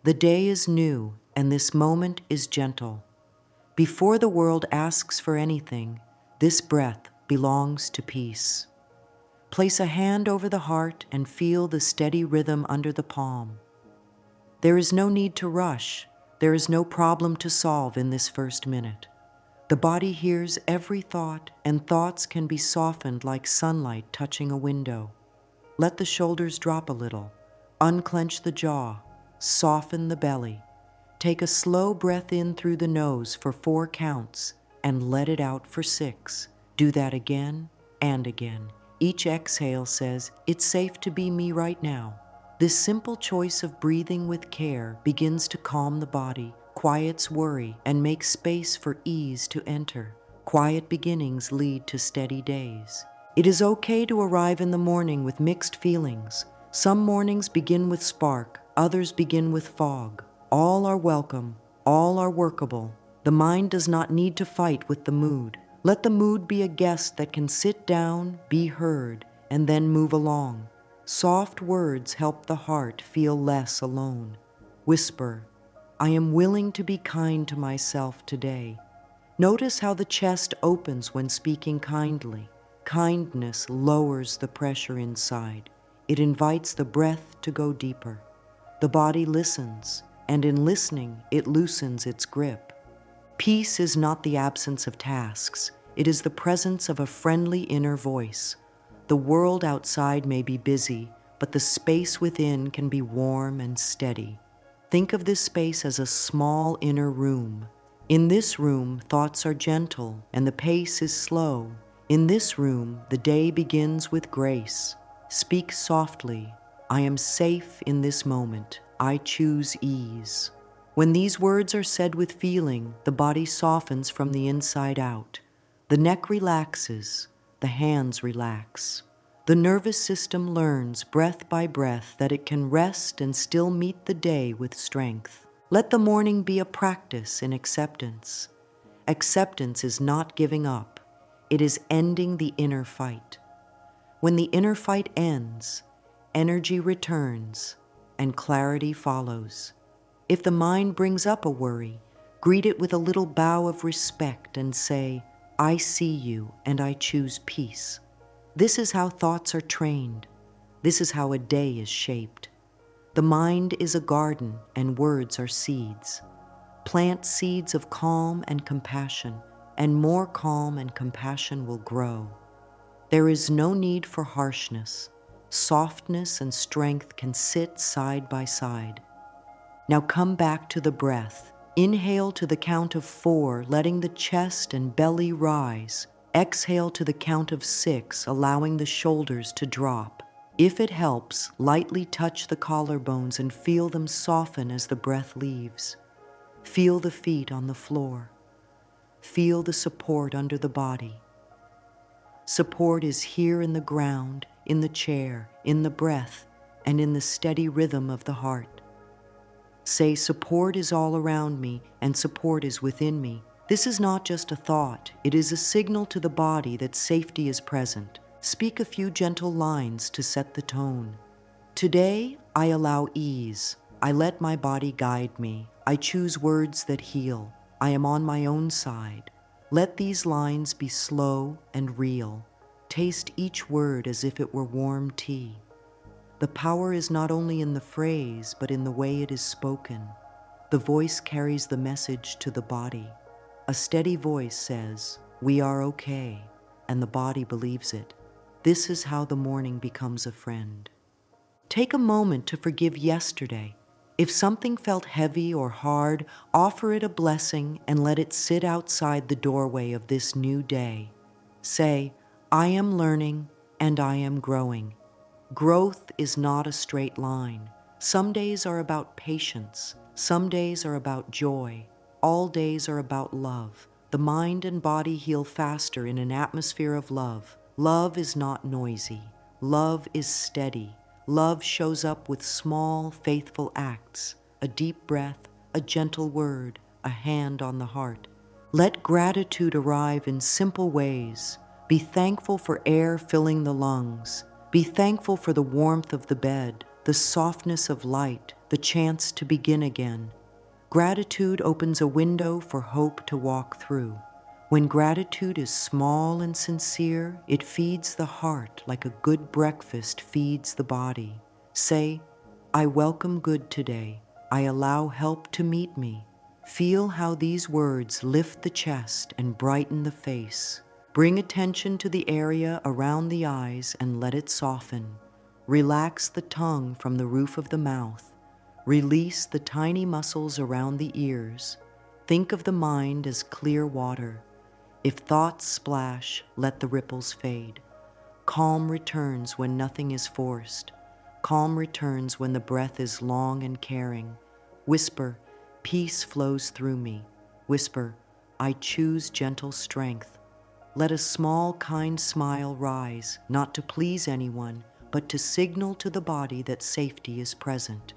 The day is new, and this moment is gentle. Before the world asks for anything, this breath belongs to peace. Place a hand over the heart and feel the steady rhythm under the palm. There is no need to rush. There is no problem to solve in this first minute. The body hears every thought, and thoughts can be softened like sunlight touching a window. Let the shoulders drop a little. Unclench the jaw. Soften the belly. Take a slow breath in through the nose for 4 counts and let it out for 6. Do that again and again. Each exhale says, "It's safe to be me right now." This simple choice of breathing with care begins to calm the body, quiets worry, and makes space for ease to enter. Quiet beginnings lead to steady days. It is okay to arrive in the morning with mixed feelings. Some mornings begin with spark, others begin with fog. All are welcome, all are workable. The mind does not need to fight with the mood. Let the mood be a guest that can sit down, be heard, and then move along. Soft words help the heart feel less alone. Whisper, "I am willing to be kind to myself today." Notice how the chest opens when speaking kindly. Kindness lowers the pressure inside. It invites the breath to go deeper. The body listens, and in listening, it loosens its grip. Peace is not the absence of tasks. It is the presence of a friendly inner voice. The world outside may be busy, but the space within can be warm and steady. Think of this space as a small inner room. In this room, thoughts are gentle and the pace is slow. In this room, the day begins with grace. Speak softly. "I am safe in this moment. I choose ease." When these words are said with feeling, the body softens from the inside out. The neck relaxes, the hands relax. The nervous system learns, breath by breath, that it can rest and still meet the day with strength. Let the morning be a practice in acceptance. Acceptance is not giving up. It is ending the inner fight. When the inner fight ends, energy returns and clarity follows. If the mind brings up a worry, greet it with a little bow of respect and say, "I see you and I choose peace." This is how thoughts are trained. This is how a day is shaped. The mind is a garden and words are seeds. Plant seeds of calm and compassion, and more calm and compassion will grow. There is no need for harshness. Softness and strength can sit side by side. Now come back to the breath. Inhale to the count of 4, letting the chest and belly rise. Exhale to the count of 6, allowing the shoulders to drop. If it helps, lightly touch the collarbones and feel them soften as the breath leaves. Feel the feet on the floor. Feel the support under the body. Support is here in the ground, in the chair, in the breath, and in the steady rhythm of the heart. Say, "Support is all around me, and support is within me." This is not just a thought. It is a signal to the body that safety is present. Speak a few gentle lines to set the tone. Today, I allow ease. I let my body guide me. I choose words that heal. I am on my own side. Let these lines be slow and real. Taste each word as if it were warm tea. The power is not only in the phrase, but in the way it is spoken. The voice carries the message to the body. A steady voice says, "We are okay," and the body believes it. This is how the morning becomes a friend. Take a moment to forgive yesterday. If something felt heavy or hard, offer it a blessing and let it sit outside the doorway of this new day. Say, "I am learning and I am growing." Growth is not a straight line. Some days are about patience. Some days are about joy. All days are about love. The mind and body heal faster in an atmosphere of love. Love is not noisy. Love is steady. Love shows up with small, faithful acts. A deep breath, a gentle word, a hand on the heart. Let gratitude arrive in simple ways. Be thankful for air filling the lungs. Be thankful for the warmth of the bed, the softness of light, the the chance to begin again. Gratitude opens a window for hope to walk through. When gratitude is small and sincere, it feeds the heart like a good breakfast feeds the body. Say, I welcome good today. I allow help to meet me. Feel how these words lift the chest and brighten the face. Bring attention to the area around the eyes and let it soften. Relax the tongue from the roof of the mouth. Release the tiny muscles around the ears. Think of the mind as clear water. If thoughts splash, let the ripples fade. Calm returns when nothing is forced. Calm returns when the breath is long and caring. Whisper, peace flows through me. Whisper, I choose gentle strength. Let a small, kind smile rise, not to please anyone, but to signal to the body that safety is present.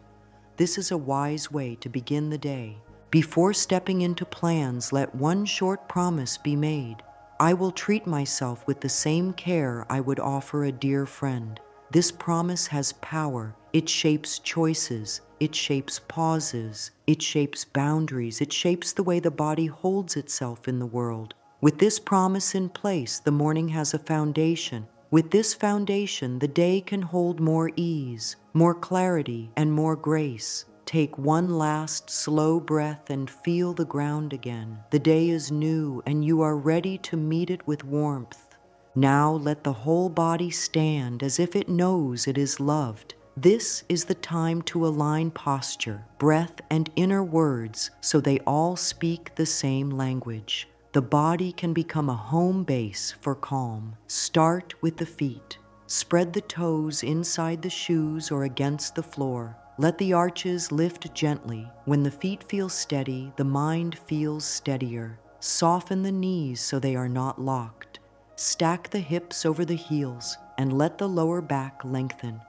This is a wise way to begin the day. Before stepping into plans, let one short promise be made. I will treat myself with the same care I would offer a dear friend. This promise has power. It shapes choices. It shapes pauses. It shapes boundaries. It shapes the way the body holds itself in the world. With this promise in place, the morning has a foundation. With this foundation, the day can hold more ease, more clarity, and more grace. Take one last slow breath and feel the ground again. The day is new and you are ready to meet it with warmth. Now let the whole body stand as if it knows it is loved. This is the time to align posture, breath, and inner words so they all speak the same language. The body can become a home base for calm. Start with the feet. Spread the toes inside the shoes or against the floor. Let the arches lift gently. When the feet feel steady, the mind feels steadier. Soften the knees so they are not locked. Stack the hips over the heels and let the lower back lengthen.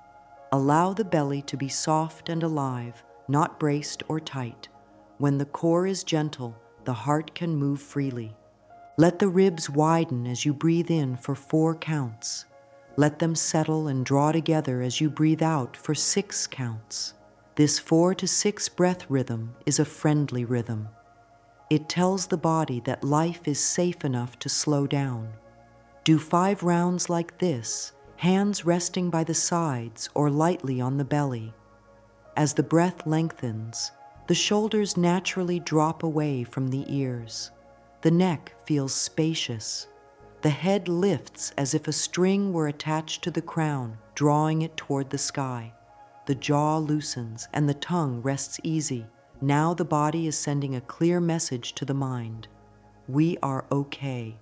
Allow the belly to be soft and alive, not braced or tight. When the core is gentle, the heart can move freely. Let the ribs widen as you breathe in for 4 counts. Let them settle and draw together as you breathe out for 6 counts. This 4 to 6 breath rhythm is a friendly rhythm. It tells the body that life is safe enough to slow down. Do 5 rounds like this, hands resting by the sides or lightly on the belly. As the breath lengthens, the shoulders naturally drop away from the ears. The neck feels spacious. The head lifts as if a string were attached to the crown, drawing it toward the sky. The jaw loosens and the tongue rests easy. Now the body is sending a clear message to the mind. We are okay.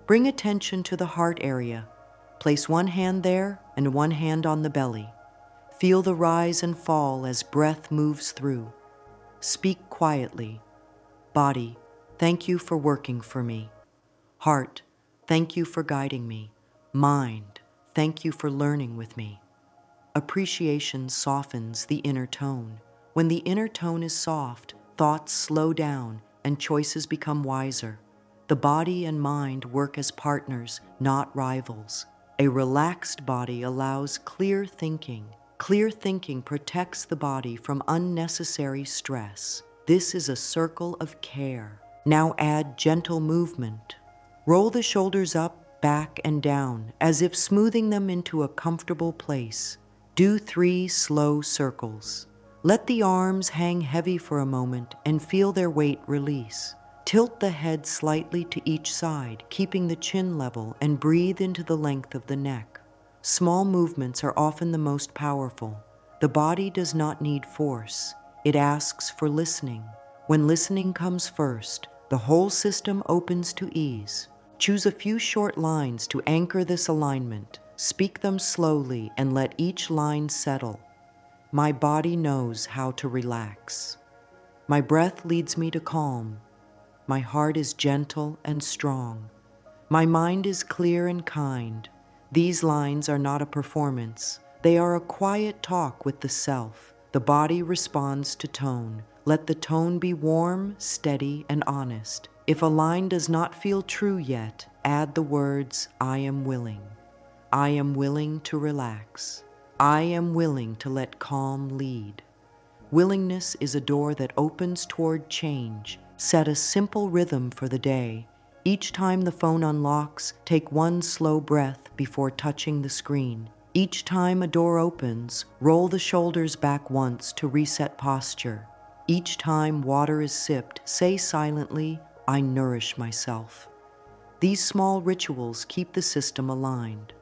Bring attention to the heart area. Place one hand there and one hand on the belly. Feel the rise and fall as breath moves through. Speak quietly. Body, thank you for working for me. Heart, thank you for guiding me. Mind, thank you for learning with me. Appreciation softens the inner tone. When the inner tone is soft, thoughts slow down and choices become wiser. The body and mind work as partners, not rivals. A relaxed body allows clear thinking. Clear thinking protects the body from unnecessary stress. This is a circle of care. Now add gentle movement. Roll the shoulders up, back, and down, as if smoothing them into a comfortable place. Do 3 slow circles. Let the arms hang heavy for a moment and feel their weight release. Tilt the head slightly to each side, keeping the chin level, and breathe into the length of the neck. Small movements are often the most powerful. The body does not need force. It asks for listening. When listening comes first, the whole system opens to ease. Choose a few short lines to anchor this alignment. Speak them slowly and let each line settle. My body knows how to relax. My breath leads me to calm. My heart is gentle and strong. My mind is clear and kind. These lines are not a performance. They are a quiet talk with the self. The body responds to tone. Let the tone be warm, steady, and honest. If a line does not feel true yet, add the words, I am willing. I am willing to relax. I am willing to let calm lead. Willingness is a door that opens toward change. Set a simple rhythm for the day. Each time the phone unlocks, take one slow breath before touching the screen. Each time a door opens, roll the shoulders back once to reset posture. Each time water is sipped, say silently, "I nourish myself." These small rituals keep the system aligned.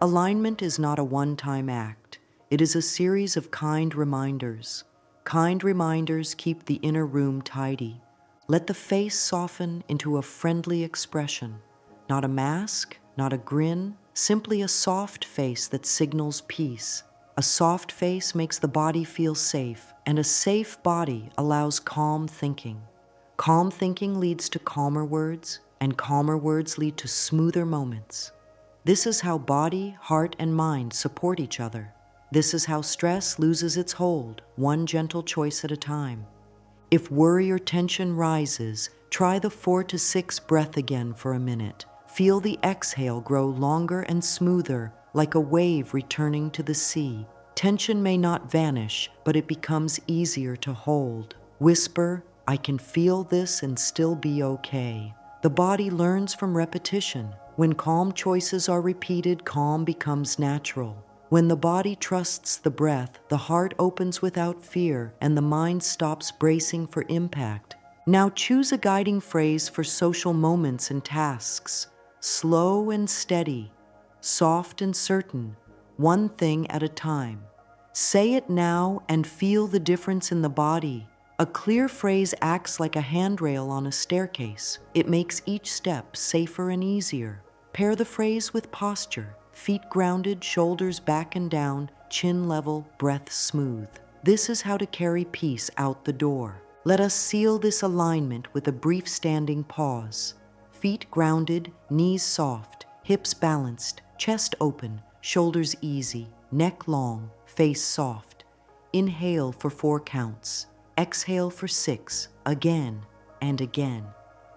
Alignment is not a one-time act. It is a series of kind reminders. Kind reminders keep the inner room tidy. Let the face soften into a friendly expression. Not a mask, not a grin, simply a soft face that signals peace. A soft face makes the body feel safe, and a safe body allows calm thinking. Calm thinking leads to calmer words, and calmer words lead to smoother moments. This is how body, heart, and mind support each other. This is how stress loses its hold, one gentle choice at a time. If worry or tension rises, try the 4 to 6 breath again for a minute. Feel the exhale grow longer and smoother, like a wave returning to the sea. Tension may not vanish, but it becomes easier to hold. Whisper, "I can feel this and still be okay." The body learns from repetition. When calm choices are repeated, calm becomes natural. When the body trusts the breath, the heart opens without fear, and the mind stops bracing for impact. Now choose a guiding phrase for social moments and tasks. Slow and steady, soft and certain, one thing at a time. Say it now and feel the difference in the body. A clear phrase acts like a handrail on a staircase. It makes each step safer and easier. Pair the phrase with posture. Feet grounded, shoulders back and down, chin level, breath smooth. This is how to carry peace out the door. Let us seal this alignment with a brief standing pause. Feet grounded, knees soft, hips balanced, chest open, shoulders easy, neck long, face soft. Inhale for 4 counts. Exhale for 6, again and again.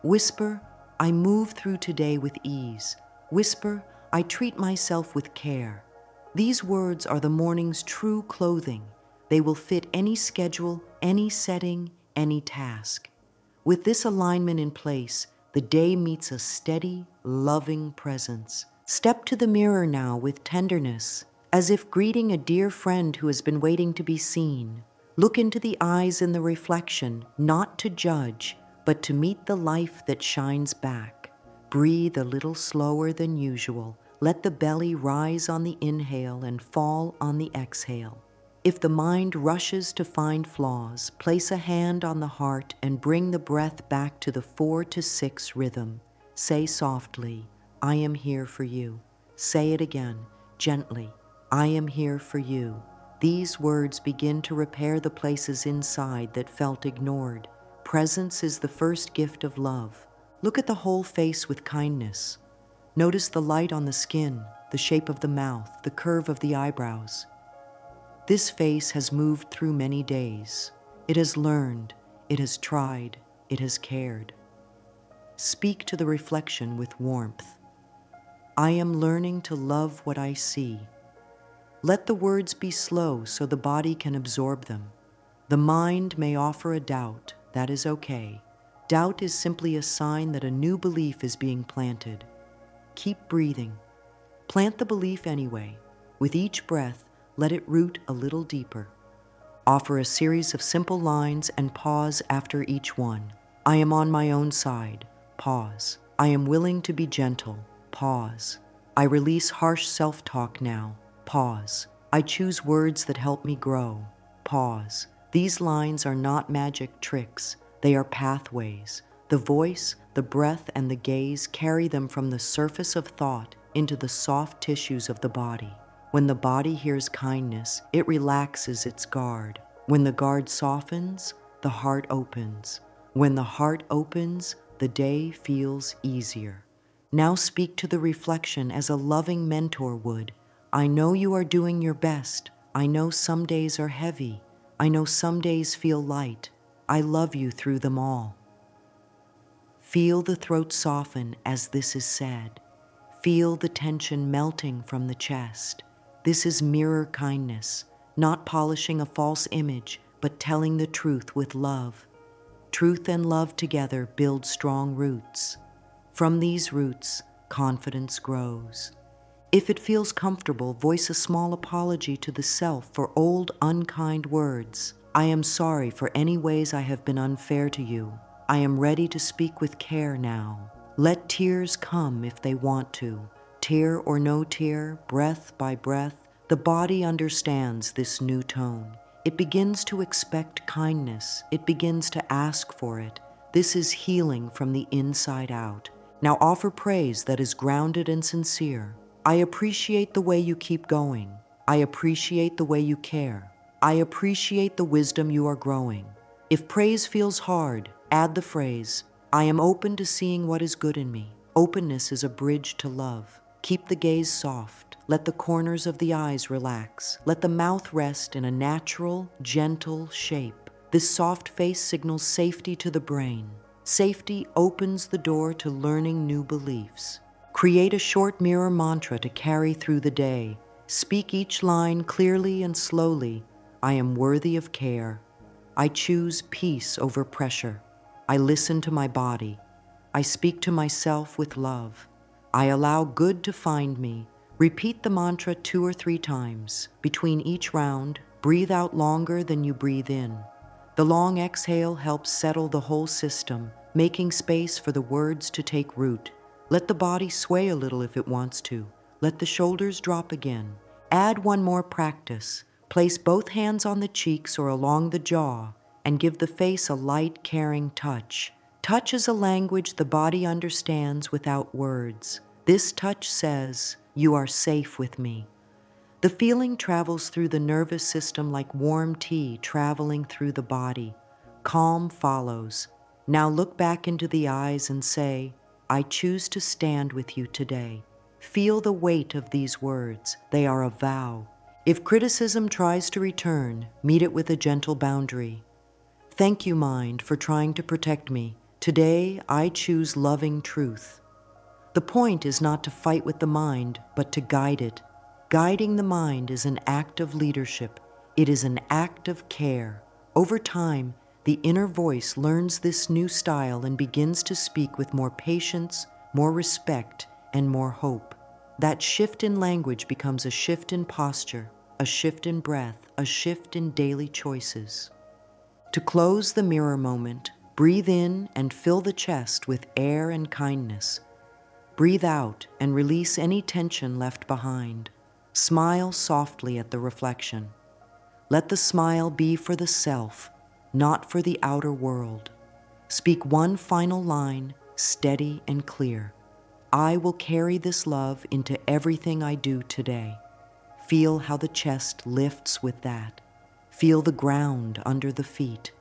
Whisper, "I move through today with ease." Whisper, "I treat myself with care." These words are the morning's true clothing. They will fit any schedule, any setting, any task. With this alignment in place, the day meets a steady, loving presence. Step to the mirror now with tenderness, as if greeting a dear friend who has been waiting to be seen. Look into the eyes in the reflection, not to judge, but to meet the life that shines back. Breathe a little slower than usual. Let the belly rise on the inhale and fall on the exhale. If the mind rushes to find flaws, place a hand on the heart and bring the breath back to the 4 to 6 rhythm. Say softly, "I am here for you." Say it again, gently, "I am here for you." These words begin to repair the places inside that felt ignored. Presence is the first gift of love. Look at the whole face with kindness. Notice the light on the skin, the shape of the mouth, the curve of the eyebrows. This face has moved through many days. It has learned, it has tried, it has cared. Speak to the reflection with warmth. "I am learning to love what I see." Let the words be slow so the body can absorb them. The mind may offer a doubt. That is okay. Doubt is simply a sign that a new belief is being planted. Keep breathing. Plant the belief anyway. With each breath, let it root a little deeper. Offer a series of simple lines and pause after each one. "I am on my own side." Pause. "I am willing to be gentle." Pause. "I release harsh self-talk now." Pause. "I choose words that help me grow." Pause. These lines are not magic tricks. They are pathways. The voice, the breath, and the gaze carry them from the surface of thought into the soft tissues of the body. When the body hears kindness, it relaxes its guard. When the guard softens, the heart opens. When the heart opens, the day feels easier. Now speak to the reflection as a loving mentor would. "I know you are doing your best. I know some days are heavy. I know some days feel light. I love you through them all." Feel the throat soften as this is said. Feel the tension melting from the chest. This is mirror kindness, not polishing a false image, but telling the truth with love. Truth and love together build strong roots. From these roots, confidence grows. If it feels comfortable, voice a small apology to the self for old, unkind words. I am sorry for any ways I have been unfair to you. I am ready to speak with care now. Let tears come if they want to. Tear or no tear, breath by breath, the body understands this new tone. It begins to expect kindness. It begins to ask for it. This is healing from the inside out. Now offer praise that is grounded and sincere. I appreciate the way you keep going. I appreciate the way you care. I appreciate the wisdom you are growing. If praise feels hard, add the phrase, I am open to seeing what is good in me. Openness is a bridge to love. Keep the gaze soft. Let the corners of the eyes relax. Let the mouth rest in a natural, gentle shape. This soft face signals safety to the brain. Safety opens the door to learning new beliefs. Create a short mirror mantra to carry through the day. Speak each line clearly and slowly. I am worthy of care. I choose peace over pressure. I listen to my body. I speak to myself with love. I allow good to find me. Repeat the mantra 2 or 3 times. Between each round, breathe out longer than you breathe in. The long exhale helps settle the whole system, making space for the words to take root. Let the body sway a little if it wants to. Let the shoulders drop again. Add one more practice. Place both hands on the cheeks or along the jaw and give the face a light, caring touch. Touch is a language the body understands without words. This touch says, you are safe with me. The feeling travels through the nervous system like warm tea traveling through the body. Calm follows. Now look back into the eyes and say, I choose to stand with you today. Feel the weight of these words. They are a vow. If criticism tries to return, meet it with a gentle boundary. Thank you, mind, for trying to protect me. Today, I choose loving truth. The point is not to fight with the mind, but to guide it. Guiding the mind is an act of leadership. It is an act of care. Over time, the inner voice learns this new style and begins to speak with more patience, more respect, and more hope. That shift in language becomes a shift in posture, a shift in breath, a shift in daily choices. To close the mirror moment, breathe in and fill the chest with air and kindness. Breathe out and release any tension left behind. Smile softly at the reflection. Let the smile be for the self, not for the outer world. Speak one final line, steady and clear. I will carry this love into everything I do today. Feel how the chest lifts with that. Feel the ground under the feet.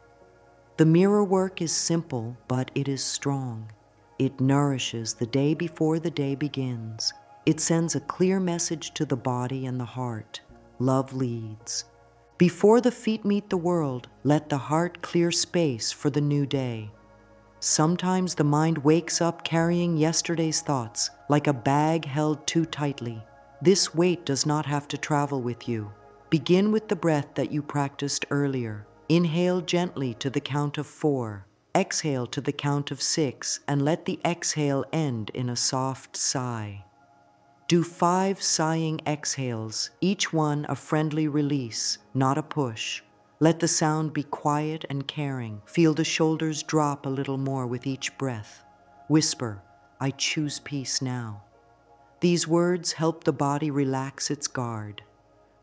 The mirror work is simple, but it is strong. It nourishes the day before the day begins. It sends a clear message to the body and the heart. Love leads. Before the feet meet the world, let the heart clear space for the new day. Sometimes the mind wakes up carrying yesterday's thoughts, like a bag held too tightly. This weight does not have to travel with you. Begin with the breath that you practiced earlier. Inhale gently to the count of 4. Exhale to the count of 6, and let the exhale end in a soft sigh. Do 5 sighing exhales, each one a friendly release, not a push. Let the sound be quiet and caring. Feel the shoulders drop a little more with each breath. Whisper, I choose peace now. These words help the body relax its guard.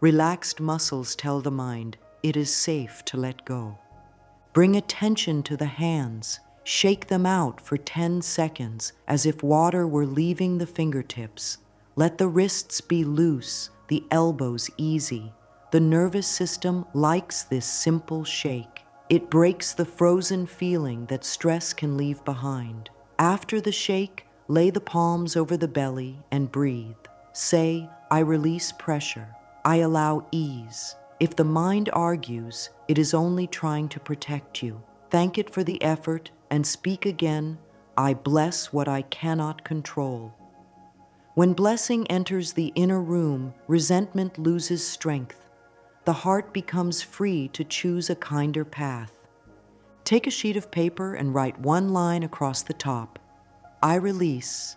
Relaxed muscles tell the mind, it is safe to let go. Bring attention to the hands. Shake them out for 10 seconds as if water were leaving the fingertips. Let the wrists be loose, the elbows easy. The nervous system likes this simple shake. It breaks the frozen feeling that stress can leave behind. After the shake, lay the palms over the belly and breathe. Say, I release pressure. I allow ease. If the mind argues, it is only trying to protect you. Thank it for the effort and speak again, I bless what I cannot control. When blessing enters the inner room, resentment loses strength. the heart becomes free to choose a kinder path. Take a sheet of paper and write one line across the top. I release.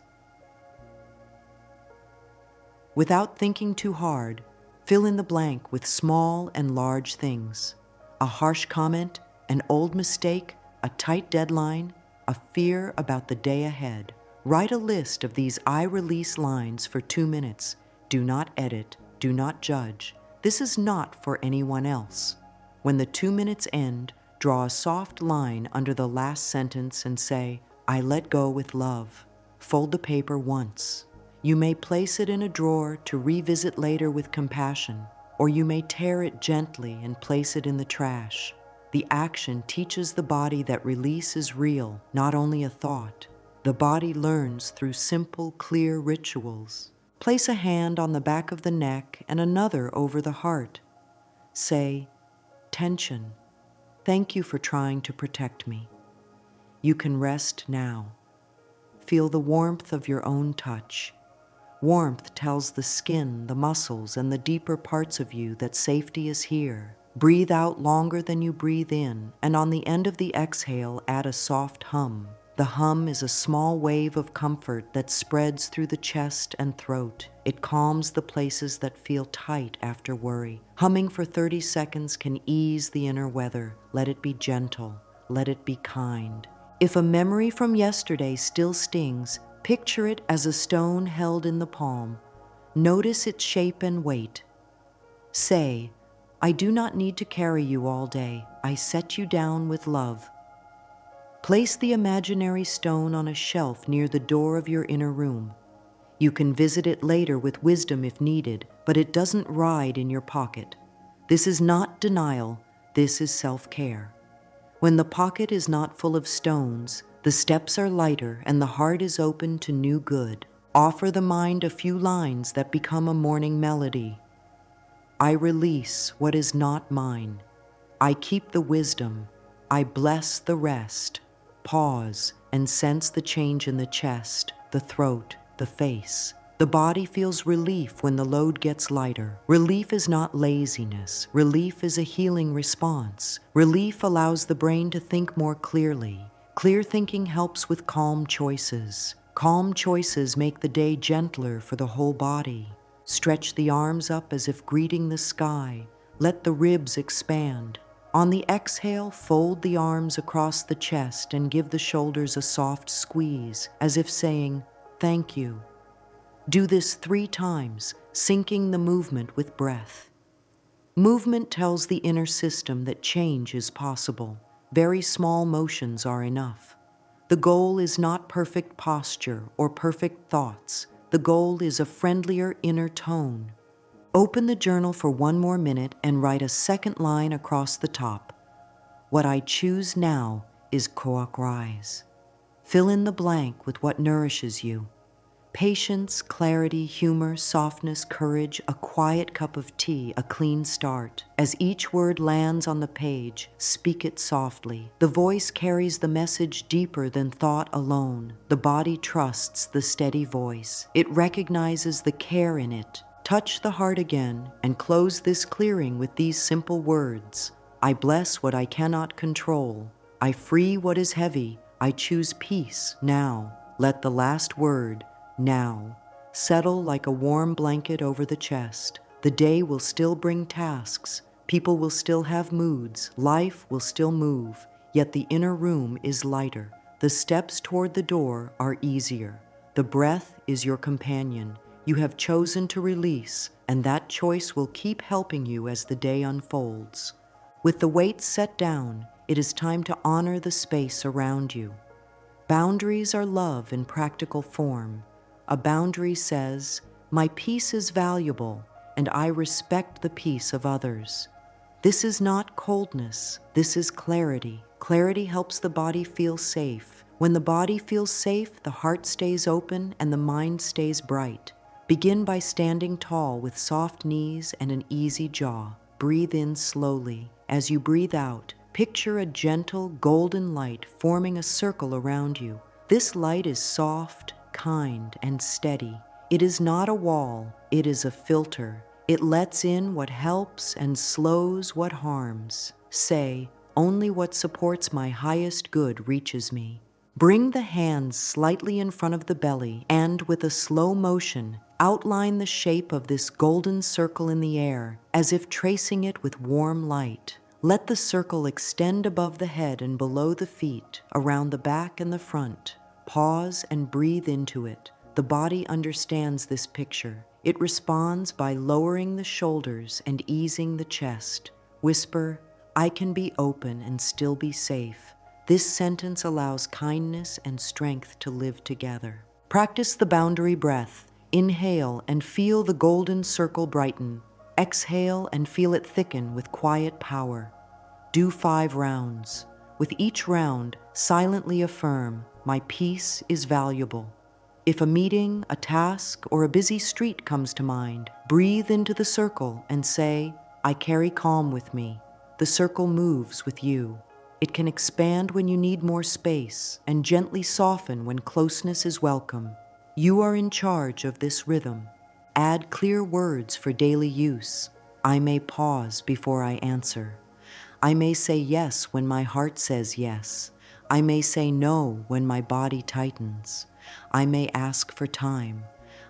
Without thinking too hard, fill in the blank with small and large things. A harsh comment, an old mistake, a tight deadline, a fear about the day ahead. Write a list of these I release lines for 2 minutes. Do not edit, do not judge. This is not for anyone else. When the 2 minutes end, draw a soft line under the last sentence and say, I let go with love. Fold the paper once. You may place it in a drawer to revisit later with compassion, or you may tear it gently and place it in the trash. The action teaches the body that release is real, not only a thought. The body learns through simple, clear rituals. Place a hand on the back of the neck and another over the heart. Say, tension, thank you for trying to protect me. You can rest now. Feel the warmth of your own touch. Warmth tells the skin, the muscles, and the deeper parts of you that safety is here. Breathe out longer than you breathe in, and on the end of the exhale, add a soft hum. The hum is a small wave of comfort that spreads through the chest and throat. It calms the places that feel tight after worry. Humming for 30 seconds can ease the inner weather. Let it be gentle. Let it be kind. If a memory from yesterday still stings, picture it as a stone held in the palm. Notice its shape and weight. Say, I do not need to carry you all day. I set you down with love. Place the imaginary stone on a shelf near the door of your inner room. You can visit it later with wisdom if needed, but it doesn't ride in your pocket. This is not denial. This is self-care. When the pocket is not full of stones, the steps are lighter and the heart is open to new good. Offer the mind a few lines that become a morning melody. I release what is not mine. I keep the wisdom. I bless the rest. Pause and sense the change in the chest, the throat, the face. The body feels relief when the load gets lighter. Relief is not laziness. Relief is a healing response. Relief allows the brain to think more clearly. Clear thinking helps with calm choices. Calm choices make the day gentler for the whole body. Stretch the arms up as if greeting the sky. Let the ribs expand. On the exhale, fold the arms across the chest and give the shoulders a soft squeeze, as if saying, thank you. Do this 3 times, syncing the movement with breath. Movement tells the inner system that change is possible. Very small motions are enough. The goal is not perfect posture or perfect thoughts. The goal is a friendlier inner tone. Open the journal for 1 more minute and write a second line across the top. What I choose now is Koak Rise. Fill in the blank with what nourishes you. Patience, clarity, humor, softness, courage, a quiet cup of tea, a clean start. As each word lands on the page, speak it softly. The voice carries the message deeper than thought alone. The body trusts the steady voice. It recognizes the care in it. Touch the heart again and close this clearing with these simple words. I bless what I cannot control. I free what is heavy. I choose peace now. Let the last word, now, settle like a warm blanket over the chest. The day will still bring tasks. People will still have moods. Life will still move. Yet the inner room is lighter. The steps toward the door are easier. The breath is your companion. You have chosen to release, and that choice will keep helping you as the day unfolds. With the weight set down, it is time to honor the space around you. Boundaries are love in practical form. A boundary says, my peace is valuable, and I respect the peace of others. This is not coldness, this is clarity. Clarity helps the body feel safe. When the body feels safe, the heart stays open and the mind stays bright. Begin by standing tall with soft knees and an easy jaw. Breathe in slowly. As you breathe out, picture a gentle golden light forming a circle around you. This light is soft, kind, and steady. It is not a wall, it is a filter. It lets in what helps and slows what harms. Say, only what supports my highest good reaches me. Bring the hands slightly in front of the belly and, with a slow motion, outline the shape of this golden circle in the air, as if tracing it with warm light. Let the circle extend above the head and below the feet, around the back and the front. Pause and breathe into it. The body understands this picture. It responds by lowering the shoulders and easing the chest. Whisper, I can be open and still be safe. This sentence allows kindness and strength to live together. Practice the boundary breath. Inhale and feel the golden circle brighten. Exhale and feel it thicken with quiet power. Do 5 rounds. With each round, silently affirm, my peace is valuable. If a meeting, a task, or a busy street comes to mind, breathe into the circle and say, I carry calm with me. The circle moves with you. It can expand when you need more space and gently soften when closeness is welcome. You are in charge of this rhythm. Add clear words for daily use. I may pause before I answer. I may say yes when my heart says yes. I may say no when my body tightens. I may ask for time.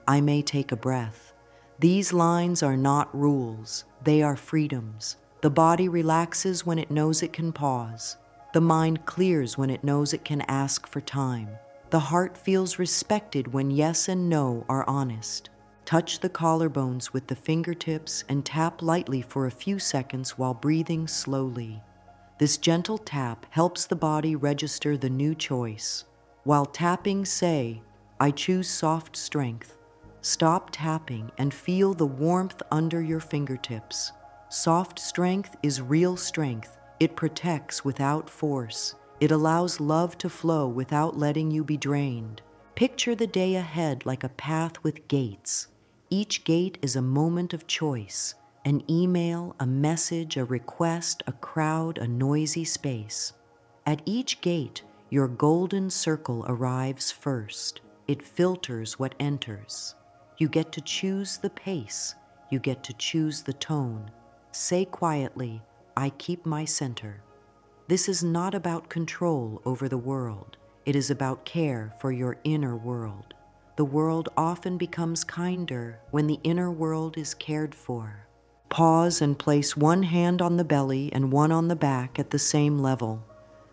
I may take a breath. These lines are not rules. They are freedoms. The body relaxes when it knows it can pause. The mind clears when it knows it can ask for time. The heart feels respected when yes and no are honest. Touch the collarbones with the fingertips and tap lightly for a few seconds while breathing slowly. This gentle tap helps the body register the new choice. While tapping, say, I choose soft strength. Stop tapping and feel the warmth under your fingertips. Soft strength is real strength. It protects without force. It allows love to flow without letting you be drained. Picture the day ahead like a path with gates. Each gate is a moment of choice. An email, a message, a request, a crowd, a noisy space. At each gate, your golden circle arrives first. It filters what enters. You get to choose the pace. You get to choose the tone. Say quietly, I keep my center. This is not about control over the world. It is about care for your inner world. The world often becomes kinder when the inner world is cared for. Pause and place one hand on the belly and one on the back at the same level.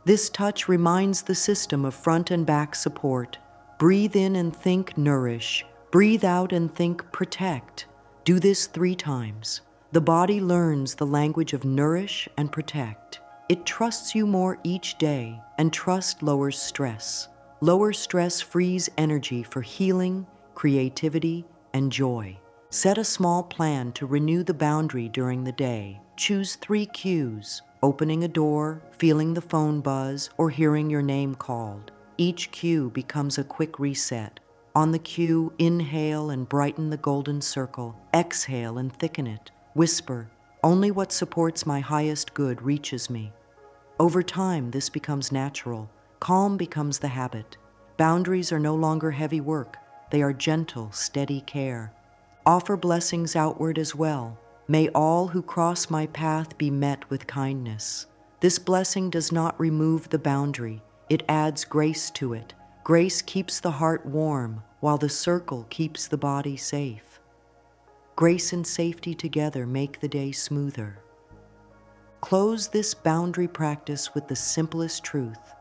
This touch reminds the system of front and back support. Breathe in and think nourish. Breathe out and think protect. Do this 3 times. The body learns the language of nourish and protect. It trusts you more each day, and trust lowers stress. Lower stress frees energy for healing, creativity, and joy. Set a small plan to renew the boundary during the day. Choose 3 cues: opening a door, feeling the phone buzz, or hearing your name called. Each cue becomes a quick reset. On the cue, inhale and brighten the golden circle. Exhale and thicken it. Whisper, only what supports my highest good reaches me. Over time, this becomes natural. Calm becomes the habit. Boundaries are no longer heavy work. They are gentle, steady care. Offer blessings outward as well. May all who cross my path be met with kindness. This blessing does not remove the boundary. It adds grace to it. Grace keeps the heart warm, while the circle keeps the body safe. Grace and safety together make the day smoother. Close this boundary practice with the simplest truth.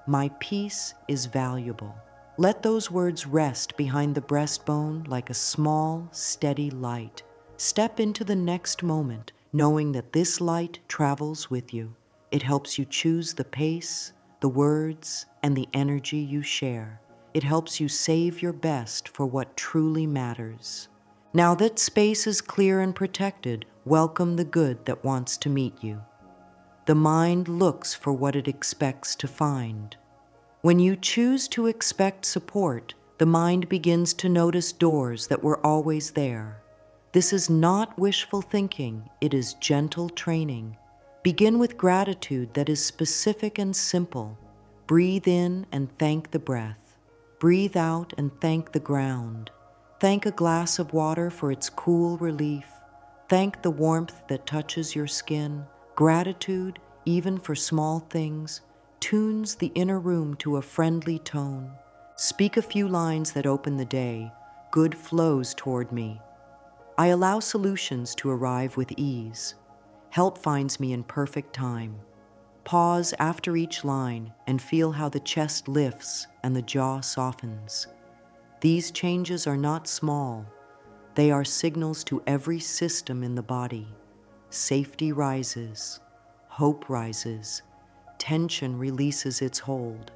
My peace is valuable. Let those words rest behind the breastbone like a small, steady light. Step into the next moment, knowing that this light travels with you. It helps you choose the pace, the words, and the energy you share. It helps you save your best for what truly matters. Now that space is clear and protected, welcome the good that wants to meet you. The mind looks for what it expects to find. When you choose to expect support, the mind begins to notice doors that were always there. This is not wishful thinking, it is gentle training. Begin with gratitude that is specific and simple. Breathe in and thank the breath. Breathe out and thank the ground. Thank a glass of water for its cool relief. Thank the warmth that touches your skin. Gratitude, even for small things, tunes the inner room to a friendly tone. Speak a few lines that open the day. Good flows toward me. I allow solutions to arrive with ease. Help finds me in perfect time. Pause after each line and feel how the chest lifts and the jaw softens. These changes are not small. They are signals to every system in the body. Safety rises, hope rises, tension releases its hold.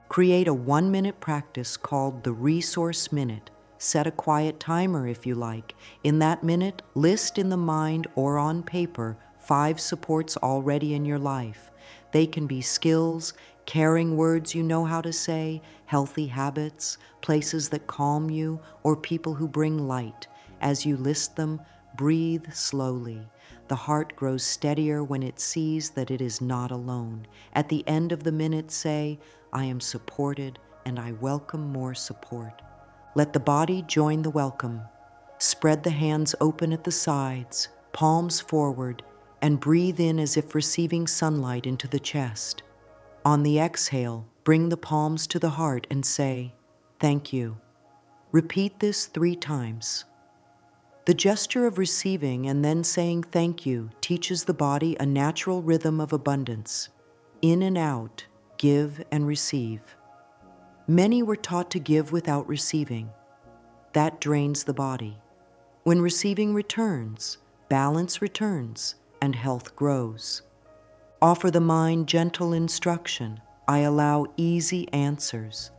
Create a 1-minute practice called the Resource Minute. Set a quiet timer if you like. In that minute, list in the mind or on paper 5 supports already in your life. They can be skills, caring words you know how to say, healthy habits, places that calm you, or people who bring light. As you list them, breathe slowly. The heart grows steadier when it sees that it is not alone. At the end of the minute, say, I am supported and I welcome more support. Let the body join the welcome. Spread the hands open at the sides, palms forward, and breathe in as if receiving sunlight into the chest. On the exhale, bring the palms to the heart and say, thank you. Repeat this 3 times. The gesture of receiving and then saying thank you teaches the body a natural rhythm of abundance. In and out, give and receive. Many were taught to give without receiving. That drains the body. When receiving returns, balance returns, and health grows. Offer the mind gentle instruction. I allow easy answers.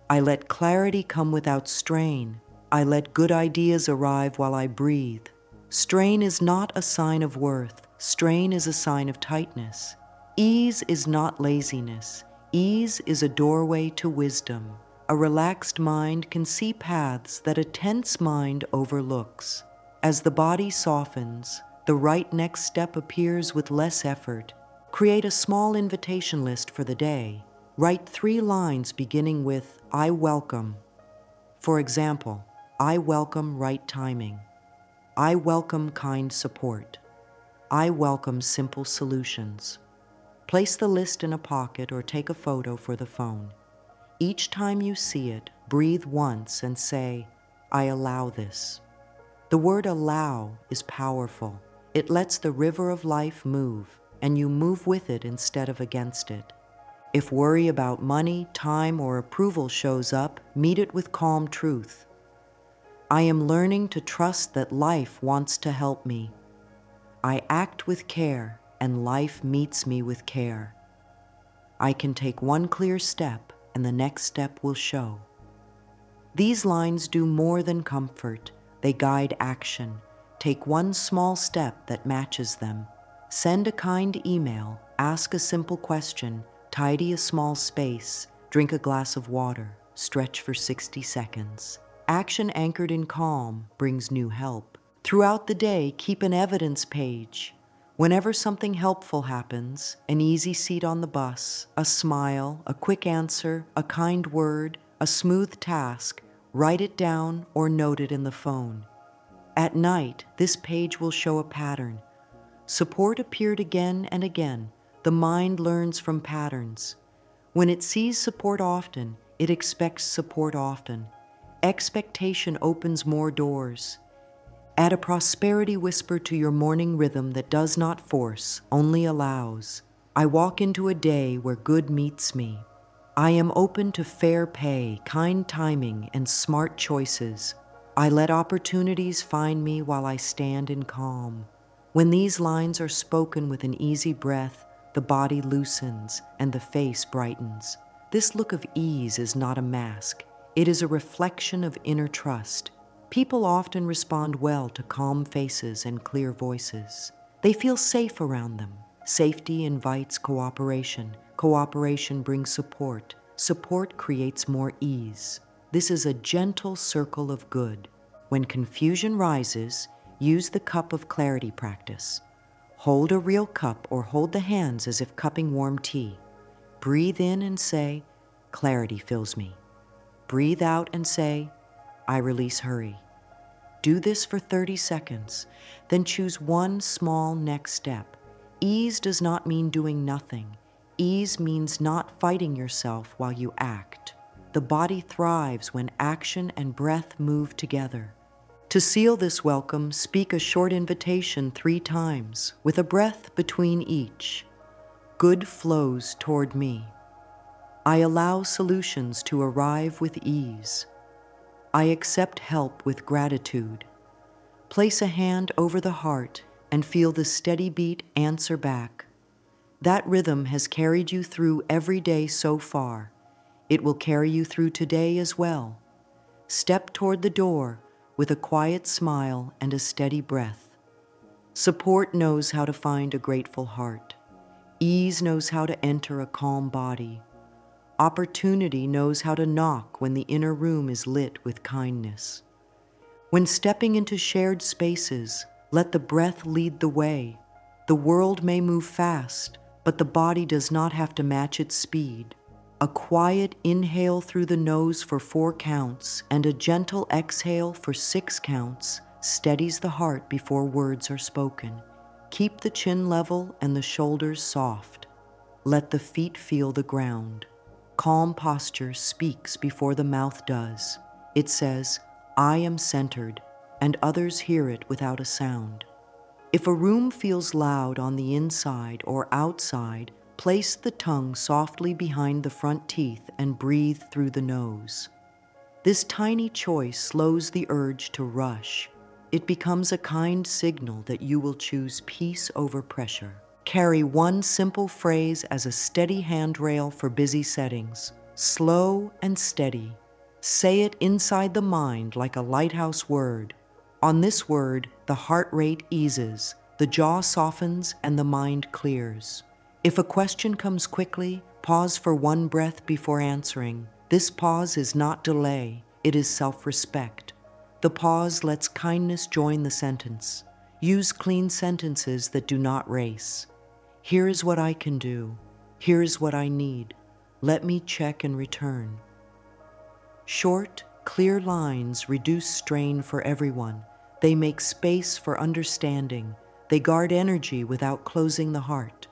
I let clarity come without strain. I let good ideas arrive while I breathe. Strain is not a sign of worth. Strain is a sign of tightness. Ease is not laziness. Ease is a doorway to wisdom. A relaxed mind can see paths that a tense mind overlooks. As the body softens, the right next step appears with less effort. Create a small invitation list for the day. Write 3 lines beginning with, I welcome. For example, I welcome right timing. I welcome kind support. I welcome simple solutions. Place the list in a pocket or take a photo for the phone. Each time you see it, breathe once and say, I allow this. The word allow is powerful. It lets the river of life move, and you move with it instead of against it. If worry about money, time, or approval shows up, meet it with calm truth. I am learning to trust that life wants to help me. I act with care, and life meets me with care. I can take one clear step, and the next step will show. These lines do more than comfort. They guide action. Take one small step that matches them. Send a kind email, ask a simple question, tidy a small space, drink a glass of water, stretch for 60 seconds. Action anchored in calm brings new help. Throughout the day, keep an evidence page. Whenever something helpful happens, an easy seat on the bus, a smile, a quick answer, a kind word, a smooth task, write it down or note it in the phone. At night, this page will show a pattern. Support appeared again and again. The mind learns from patterns. When it sees support often, it expects support often. Expectation opens more doors. Add a prosperity whisper to your morning rhythm that does not force, only allows. I walk into a day where good meets me. I am open to fair pay, kind timing, and smart choices. I let opportunities find me while I stand in calm. When these lines are spoken with an easy breath, the body loosens and the face brightens. This look of ease is not a mask. It is a reflection of inner trust. People often respond well to calm faces and clear voices. They feel safe around them. Safety invites cooperation. Cooperation brings support. Support creates more ease. This is a gentle circle of good. When confusion rises, use the cup of clarity practice. Hold a real cup or hold the hands as if cupping warm tea. Breathe in and say, clarity fills me. Breathe out and say, I release hurry. Do this for 30 seconds, then choose one small next step. Ease does not mean doing nothing. Ease means not fighting yourself while you act. The body thrives when action and breath move together. To seal this welcome, speak a short invitation 3 times, with a breath between each. Good flows toward me. I allow solutions to arrive with ease. I accept help with gratitude. Place a hand over the heart and feel the steady beat answer back. That rhythm has carried you through every day so far. It will carry you through today as well. Step toward the door with a quiet smile and a steady breath. Support knows how to find a grateful heart. Ease knows how to enter a calm body. Opportunity knows how to knock when the inner room is lit with kindness. When stepping into shared spaces, let the breath lead the way. The world may move fast, but the body does not have to match its speed. A quiet inhale through the nose for 4 counts and a gentle exhale for 6 counts steadies the heart before words are spoken. Keep the chin level and the shoulders soft. Let the feet feel the ground. Calm posture speaks before the mouth does. It says, I am centered, and others hear it without a sound. If a room feels loud on the inside or outside, place the tongue softly behind the front teeth and breathe through the nose. This tiny choice slows the urge to rush. It becomes a kind signal that you will choose peace over pressure. Carry one simple phrase as a steady handrail for busy settings. Slow and steady. Say it inside the mind like a lighthouse word. On this word, the heart rate eases, the jaw softens, and the mind clears. If a question comes quickly, pause for 1 breath before answering. This pause is not delay, it is self-respect. The pause lets kindness join the sentence. Use clean sentences that do not race. Here is what I can do. Here is what I need. Let me check and return. Short, clear lines reduce strain for everyone. They make space for understanding. They guard energy without closing the heart.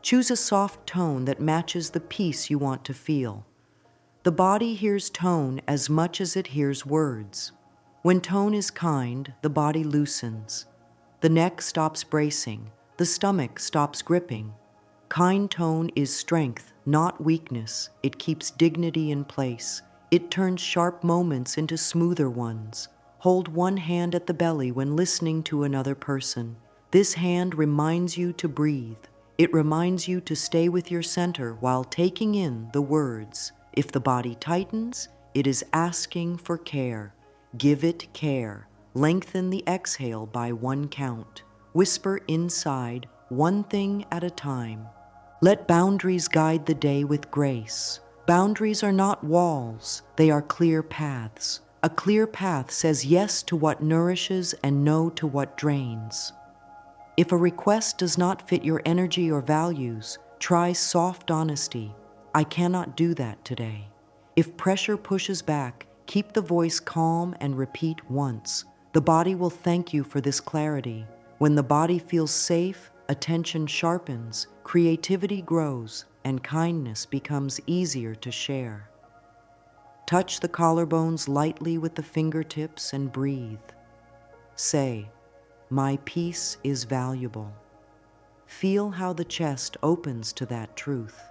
Choose a soft tone that matches the peace you want to feel. The body hears tone as much as it hears words. When tone is kind, the body loosens. The neck stops bracing. The stomach stops gripping. Kind tone is strength, not weakness. It keeps dignity in place. It turns sharp moments into smoother ones. Hold one hand at the belly when listening to another person. This hand reminds you to breathe. It reminds you to stay with your center while taking in the words. If the body tightens, it is asking for care. Give it care. Lengthen the exhale by 1 count. Whisper inside, one thing at a time. Let boundaries guide the day with grace. Boundaries are not walls, they are clear paths. A clear path says yes to what nourishes and no to what drains. If a request does not fit your energy or values, try soft honesty. I cannot do that today. If pressure pushes back, keep the voice calm and repeat once. The body will thank you for this clarity. When the body feels safe, attention sharpens, creativity grows, and kindness becomes easier to share. Touch the collarbones lightly with the fingertips and breathe. Say, my peace is valuable. Feel how the chest opens to that truth.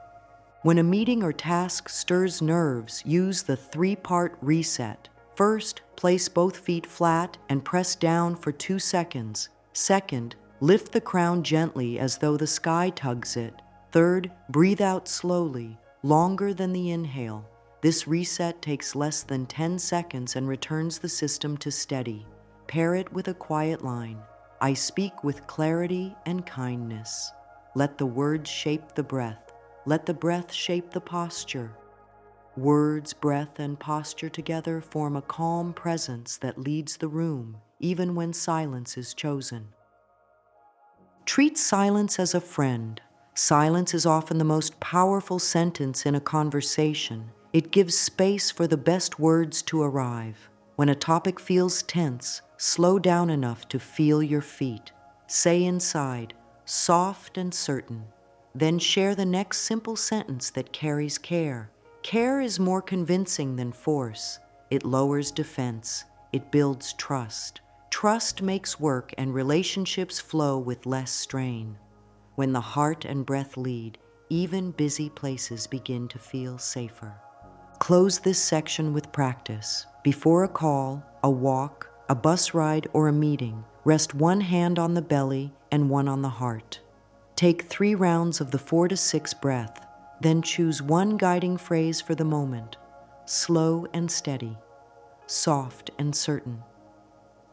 When a meeting or task stirs nerves, use the 3-part reset. First, place both feet flat and press down for 2 seconds. Second, lift the crown gently as though the sky tugs it. Third, breathe out slowly, longer than the inhale. This reset takes less than 10 seconds and returns the system to steady. Pair it with a quiet line. I speak with clarity and kindness. Let the words shape the breath. Let the breath shape the posture. Words, breath, and posture together form a calm presence that leads the room, even when silence is chosen. Treat silence as a friend. Silence is often the most powerful sentence in a conversation. It gives space for the best words to arrive. When a topic feels tense, Slow down enough to feel your feet. Say inside, soft and certain. Then share the next simple sentence that carries care. Care is more convincing than force. It lowers defense. It builds trust. Trust makes work and relationships flow with less strain. When the heart and breath lead, even busy places begin to feel safer. Close this section with practice. Before a call, a walk, a bus ride, or a meeting, rest one hand on the belly and one on the heart. Take 3 rounds of the 4 to 6 breath, then choose one guiding phrase for the moment. Slow and steady, soft and certain.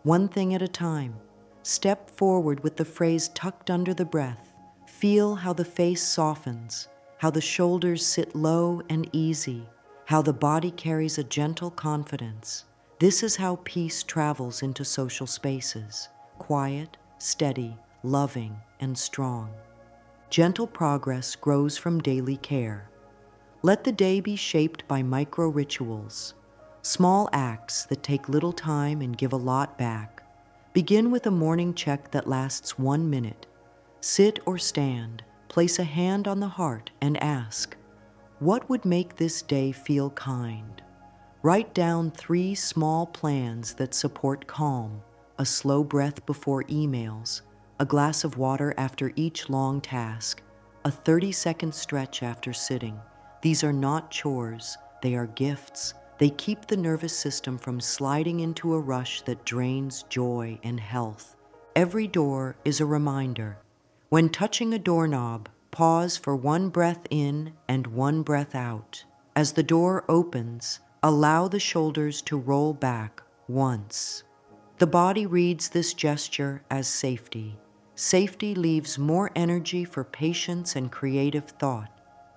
One thing at a time. Step forward with the phrase tucked under the breath. Feel how the face softens, how the shoulders sit low and easy, how the body carries a gentle confidence. This is how peace travels into social spaces. Quiet, steady, loving, and strong. Gentle progress grows from daily care. Let the day be shaped by micro rituals, small acts that take little time and give a lot back. Begin with a morning check that lasts 1 minute. Sit or stand, place a hand on the heart and ask, what would make this day feel kind? Write down 3 small plans that support calm, a slow breath before emails, a glass of water after each long task, a 30-second stretch after sitting. These are not chores, they are gifts. They keep the nervous system from sliding into a rush that drains joy and health. Every door is a reminder. When touching a doorknob, pause for 1 breath in and 1 breath out. As the door opens, allow the shoulders to roll back once. The body reads this gesture as safety. Safety leaves more energy for patience and creative thought.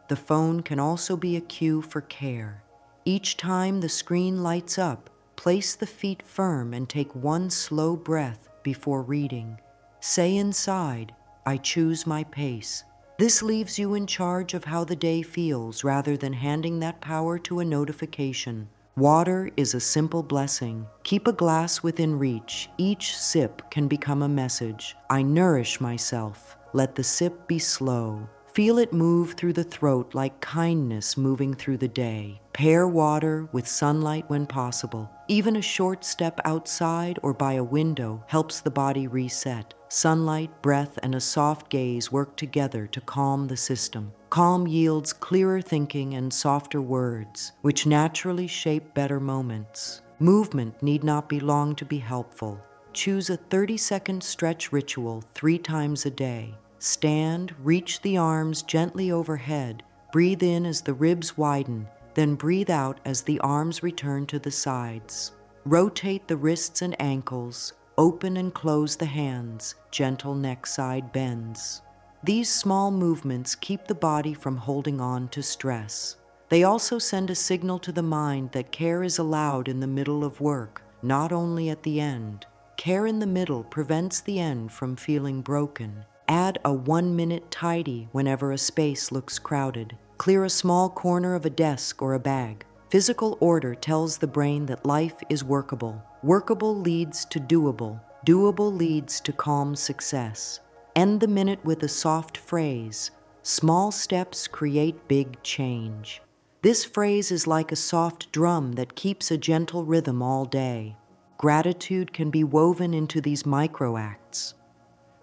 The phone can also be a cue for care. Each time the screen lights up, place the feet firm and take 1 slow breath before reading. Say inside, I choose my pace. This leaves you in charge of how the day feels rather than handing that power to a notification. Water is a simple blessing. Keep a glass within reach. Each sip can become a message. I nourish myself. Let the sip be slow. Feel it move through the throat like kindness moving through the day. Pair water with sunlight when possible. Even a short step outside or by a window helps the body reset. Sunlight, breath, and a soft gaze work together to calm the system. Calm yields clearer thinking and softer words, which naturally shape better moments. Movement need not be long to be helpful. Choose a 30-second stretch ritual 3 times a day. Stand, reach the arms gently overhead. Breathe in as the ribs widen, then breathe out as the arms return to the sides. Rotate the wrists and ankles. Open and close the hands, gentle neck side bends. These small movements keep the body from holding on to stress. They also send a signal to the mind that care is allowed in the middle of work, not only at the end. Care in the middle prevents the end from feeling broken. Add a 1-minute tidy whenever a space looks crowded. Clear a small corner of a desk or a bag. Physical order tells the brain that life is workable. Workable leads to doable. Doable leads to calm success. End the minute with a soft phrase. Small steps create big change. This phrase is like a soft drum that keeps a gentle rhythm all day. Gratitude can be woven into these micro acts.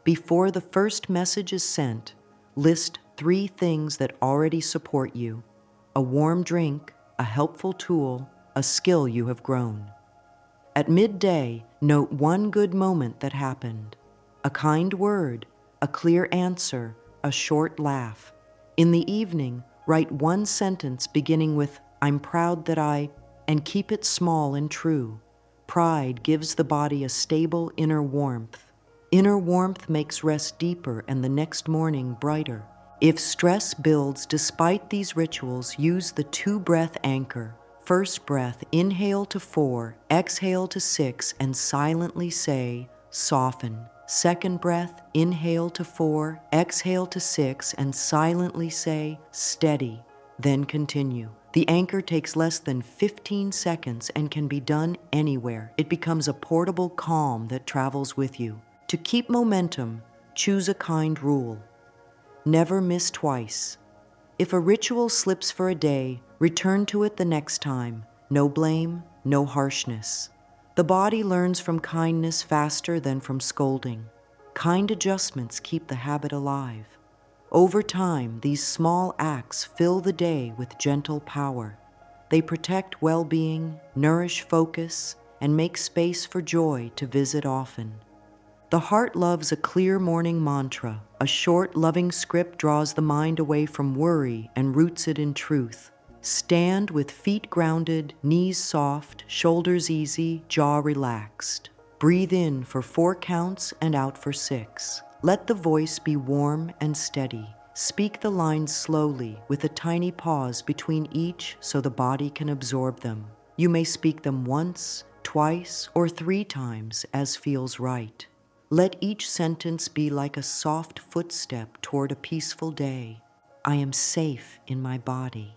Before the first message is sent, list 3 things that already support you: a warm drink, a helpful tool, a skill you have grown. At midday, note 1 good moment that happened: a kind word, a clear answer, a short laugh. In the evening, write 1 sentence beginning with, I'm proud that I, and keep it small and true. Pride gives the body a stable inner warmth. Inner warmth makes rest deeper and the next morning brighter. If stress builds despite these rituals, use the 2-breath anchor. First breath, inhale to 4, exhale to 6, and silently say, soften. Second breath, inhale to 4, exhale to 6, and silently say, steady. Then continue. The anchor takes less than 15 seconds and can be done anywhere. It becomes a portable calm that travels with you. To keep momentum, choose a kind rule. Never miss twice. If a ritual slips for a day, return to it the next time. No blame, no harshness. The body learns from kindness faster than from scolding. Kind adjustments keep the habit alive. Over time, these small acts fill the day with gentle power. They protect well-being, nourish focus, and make space for joy to visit often. The heart loves a clear morning mantra. A short, loving script draws the mind away from worry and roots it in truth. Stand with feet grounded, knees soft, shoulders easy, jaw relaxed. Breathe in for 4 counts and out for 6. Let the voice be warm and steady. Speak the lines slowly with a tiny pause between each so the body can absorb them. You may speak them once, twice, or 3 times as feels right. Let each sentence be like a soft footstep toward a peaceful day. I am safe in my body.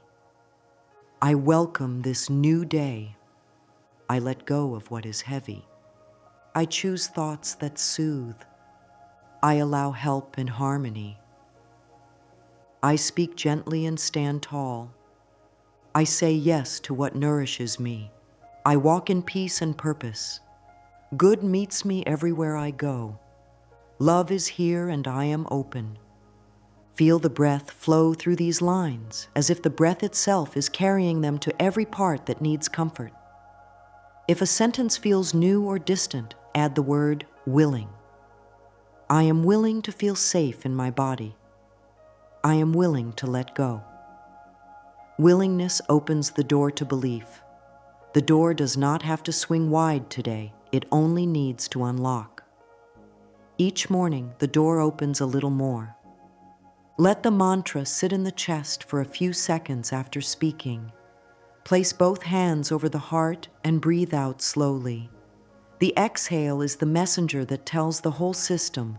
I welcome this new day. I let go of what is heavy. I choose thoughts that soothe. I allow help and harmony. I speak gently and stand tall. I say yes to what nourishes me. I walk in peace and purpose. Good meets me everywhere I go. Love is here and I am open. Feel the breath flow through these lines, as if the breath itself is carrying them to every part that needs comfort. If a sentence feels new or distant, add the word willing. I am willing to feel safe in my body. I am willing to let go. Willingness opens the door to belief. The door does not have to swing wide today. It only needs to unlock. Each morning, the door opens a little more. Let the mantra sit in the chest for a few seconds after speaking. Place both hands over the heart and breathe out slowly. The exhale is the messenger that tells the whole system,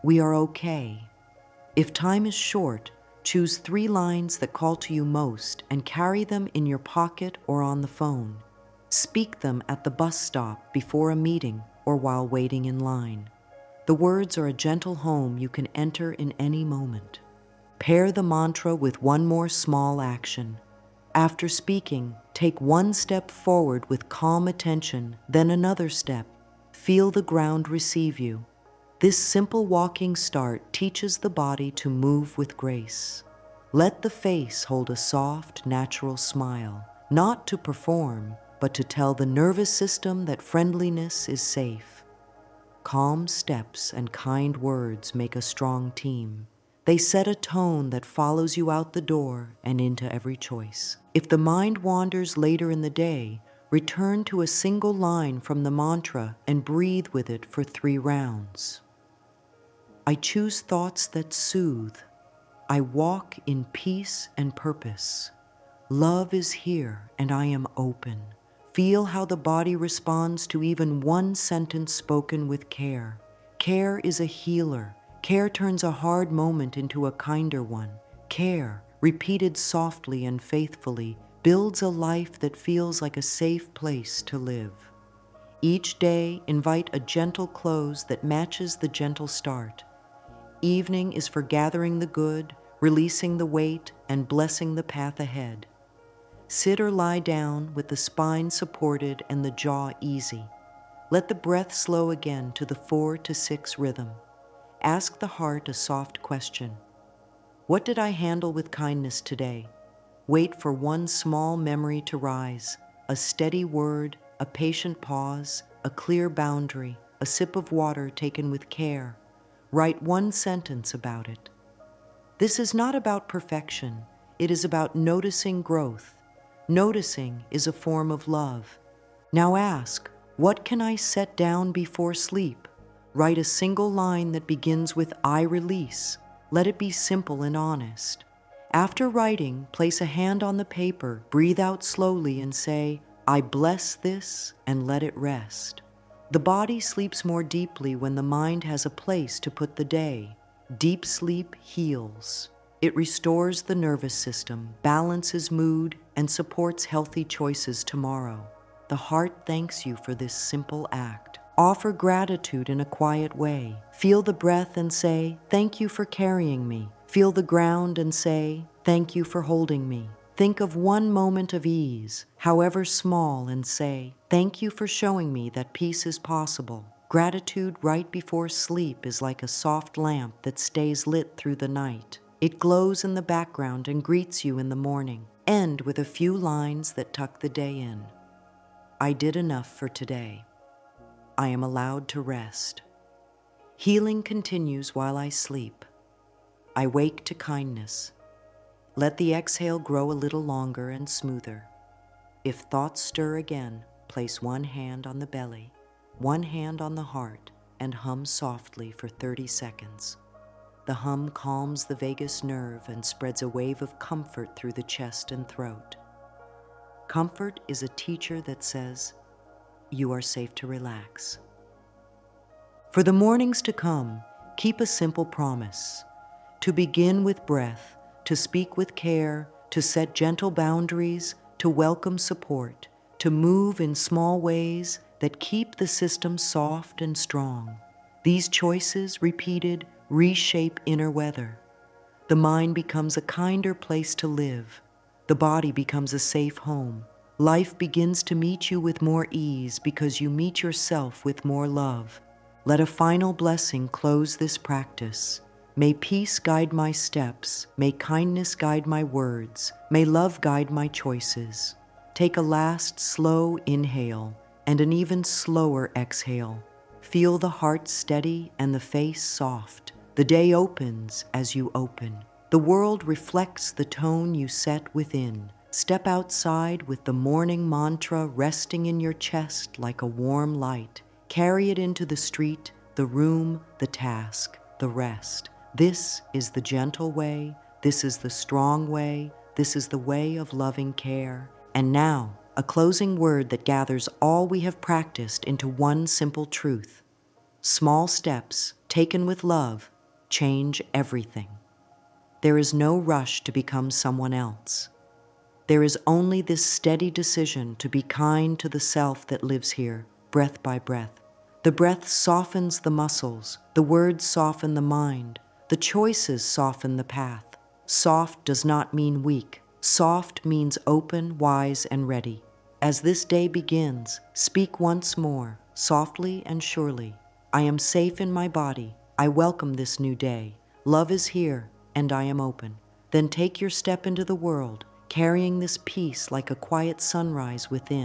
we are okay. If time is short, choose 3 lines that call to you most and carry them in your pocket or on the phone. Speak them at the bus stop, before a meeting, or while waiting in line. The words are a gentle home you can enter in any moment. Pair the mantra with one more small action. After speaking, take 1 step forward with calm attention, then another step. Feel the ground receive you. This simple walking start teaches the body to move with grace. Let the face hold a soft, natural smile, not to perform, but to tell the nervous system that friendliness is safe. Calm steps and kind words make a strong team. They set a tone that follows you out the door and into every choice. If the mind wanders later in the day, return to a single line from the mantra and breathe with it for 3 rounds. I choose thoughts that soothe. I walk in peace and purpose. Love is here and I am open. Feel how the body responds to even 1 sentence spoken with care. Care is a healer. Care turns a hard moment into a kinder one. Care, repeated softly and faithfully, builds a life that feels like a safe place to live. Each day, invite a gentle close that matches the gentle start. Evening is for gathering the good, releasing the weight, and blessing the path ahead. Sit or lie down with the spine supported and the jaw easy. Let the breath slow again to the 4 to 6 rhythm. Ask the heart a soft question. What did I handle with kindness today? Wait for 1 small memory to rise, a steady word, a patient pause, a clear boundary, a sip of water taken with care. Write 1 sentence about it. This is not about perfection. It is about noticing growth. Noticing is a form of love. Now ask, what can I set down before sleep? Write a single line that begins with I release. Let it be simple and honest. After writing, place a hand on the paper, breathe out slowly and say, I bless this, and let it rest. The body sleeps more deeply when the mind has a place to put the day. Deep sleep heals. It restores the nervous system, balances mood, and supports healthy choices tomorrow. The heart thanks you for this simple act. Offer gratitude in a quiet way. Feel the breath and say, "Thank you for carrying me." Feel the ground and say, "Thank you for holding me." Think of one moment of ease, however small, and say, "Thank you for showing me that peace is possible." Gratitude right before sleep is like a soft lamp that stays lit through the night. It glows in the background and greets you in the morning. End with a few lines that tuck the day in. I did enough for today. I am allowed to rest. Healing continues while I sleep. I wake to kindness. Let the exhale grow a little longer and smoother. If thoughts stir again, place one hand on the belly, one hand on the heart, and hum softly for 30 seconds. The hum calms the vagus nerve and spreads a wave of comfort through the chest and throat. Comfort is a teacher that says, "You are safe to relax." For the mornings to come, keep a simple promise: to begin with breath, to speak with care, to set gentle boundaries, to welcome support, to move in small ways that keep the system soft and strong. These choices, repeated, reshape inner weather. The mind becomes a kinder place to live. The body becomes a safe home. Life begins to meet you with more ease because you meet yourself with more love. Let a final blessing close this practice. May peace guide my steps. May kindness guide my words. May love guide my choices. Take a last slow inhale and an even slower exhale. Feel the heart steady and the face soft. The day opens as you open. The world reflects the tone you set within. Step outside with the morning mantra resting in your chest like a warm light. Carry it into the street, the room, the task, the rest. This is the gentle way. This is the strong way. This is the way of loving care. And now, a closing word that gathers all we have practiced into one simple truth. Small steps, taken with love, change everything. There is no rush to become someone else. There is only this steady decision to be kind to the self that lives here, breath by breath. The breath softens the muscles, the words soften the mind, the choices soften the path. Soft does not mean weak. Soft means open, wise, and ready. As this day begins, speak once more, softly and surely. I am safe in my body. I welcome this new day. Love is here, and I am open. Then take your step into the world, carrying this peace like a quiet sunrise within.